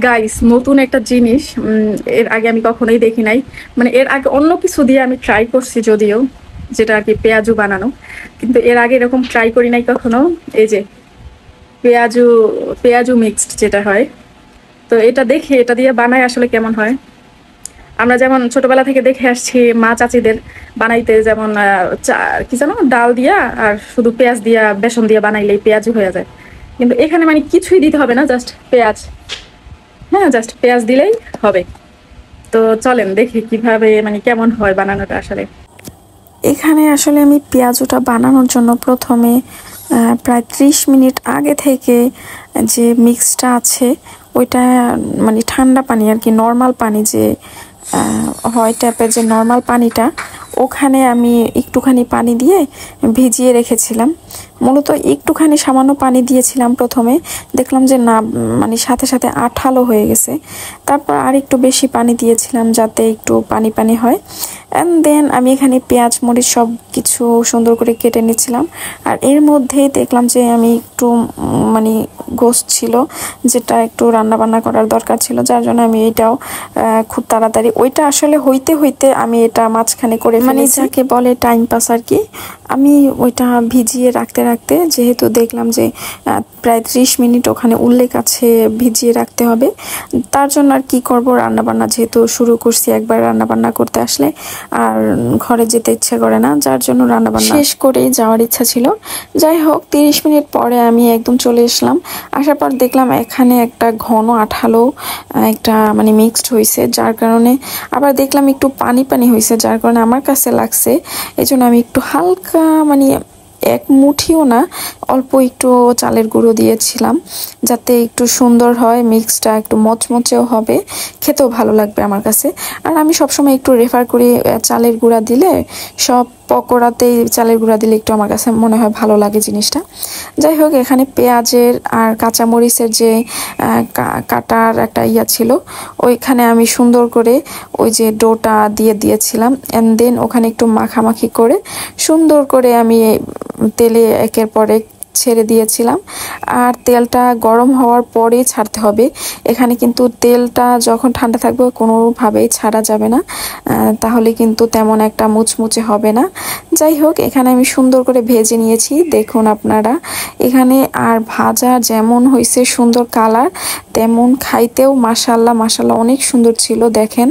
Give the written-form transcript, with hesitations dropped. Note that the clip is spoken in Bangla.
গাইস নতুন একটা জিনিস, এর আগে আমি কখনোই দেখি নাই। মানে এর আগে অন্য কিছু দিয়ে আমি ট্রাই করছি যদিও, যেটা আর কি পেঁয়াজু বানানো, কিন্তু এর আগে এরকম ট্রাই করি নাই কখনো। এই যে পেঁয়াজু পেঁয়াজু মিক্সড যেটা হয়, তো এটা দেখি এটা দিয়ে বানায় আসলে কেমন হয়। আমরা যেমন ছোটবেলা থেকে দেখে আসছি মা চাচিদের বানাইতে, যেমন কি জানো, ডাল দিয়া আর শুধু পেঁয়াজ দিয়া বেসন দিয়া বানাইলেই পেঁয়াজু হয়ে যায়। কিন্তু এখানে মানে কিছুই দিতে হবে না, জাস্ট পেঁয়াজ। হ্যাঁ, জাস্ট পেঁয়াজ দিলেই হবে। তো চলেন দেখি কিভাবে, মানে কেমন হয় বানানোটা আসলে। এখানে আসলে আমি পেঁয়াজুটা বানানোর জন্য প্রথমে প্রায় 30 মিনিট আগে থেকে যে মিক্সটা আছে ওইটা, মানে ঠান্ডা পানি আর কি, নর্মাল পানি যে হয় ট্যাপের যে নর্মাল পানিটা, ওখানে আমি একটুখানি পানি দিয়ে ভিজিয়ে রেখেছিলাম। মূলত একটুখানি সামান্য পানি দিয়েছিলাম প্রথমে, দেখলাম যে না, মানে সাথে সাথে আঠালো হয়ে গেছে। তারপর আর একটু বেশি পানি দিয়েছিলাম যাতে একটু পানি পানি হয়। অ্যান্ড দেন আমি এখানে পেঁয়াজ মরিচ সব কিছু সুন্দর করে কেটে নিচ্ছিলাম। আর এর মধ্যেই দেখলাম যে আমি একটু মানে গোস্ত ছিল যেটা একটু রান্না বান্না করার দরকার ছিল, যার জন্য আমি এটাও খুব তাড়াতাড়ি, ওইটা আসলে হইতে হইতে আমি এটা মাঝখানে করে, মানে যাকে বলে টাইম পাস আর কি। আমি ওইটা ভিজিয়ে রাখতে রাখতে, যেহেতু দেখলাম যে প্রায় 30 মিনিট ওখানে উল্লেখ আছে ভিজিয়ে রাখতে হবে, তার জন্য আর কি করব, রান্নাবান্না যেহেতু শুরু করছি, একবার রান্নাবান্না করতে আসলে আর ঘরে যেতে ইচ্ছা করে না, যার জন্য রান্নাবান্না শেষ করেই যাওয়ার ইচ্ছা ছিল। যাই হোক, 30 মিনিট পরে আমি একদম চলে আসলাম। আসার পর দেখলাম এখানে একটা ঘন আঠালো একটা মানে মিক্সড হয়েছে, যার কারণে আবার দেখলাম একটু পানি পানি হয়েছে, যার কারণে আমার কাছে লাগছে। এই জন্য আমি একটু হালকা, মানে এক মুঠিও না, অল্প একটু চালের গুঁড়ো দিয়েছিলাম যাতে একটু সুন্দর হয়, মিক্সটা একটু মচমচেও হবে, খেতেও ভালো লাগবে আমার কাছে। আর আমি সবসময় একটু রেফার করি চালের গুঁড়া দিলে, সব পকোড়াতেই চালের গুঁড়া দিলে একটু আমার কাছে মনে হয় ভালো লাগে জিনিসটা। যাই হোক, এখানে পেঁয়াজের আর কাঁচামরিচের যে কাটার একটা ইয়া ছিল, ওইখানে আমি সুন্দর করে ওই যে ডোটা দিয়ে দিয়েছিলাম। অ্যান্ড দেন ওখানে একটু মাখামাখি করে সুন্দর করে আমি তেলে একের পর এক ছেড়ে দিয়েছিলাম। আর তেলটা গরম হওয়ার পরেই ছাড়তে হবে। এখানে কিন্তু তেলটা যখন ঠান্ডা থাকবে কোনোভাবেই ছাড়া যাবে না, তাহলে কিন্তু তেমন একটা মুচমুচে হবে না। যাই হোক, এখানে আমি সুন্দর করে ভেজে নিয়েছি, দেখুন আপনারা এখানে। আর ভাজা যেমন হয়েছে সুন্দর কালার, তেমন খাইতেও মাশাআল্লাহ মাশাআল্লাহ অনেক সুন্দর ছিল, দেখেন।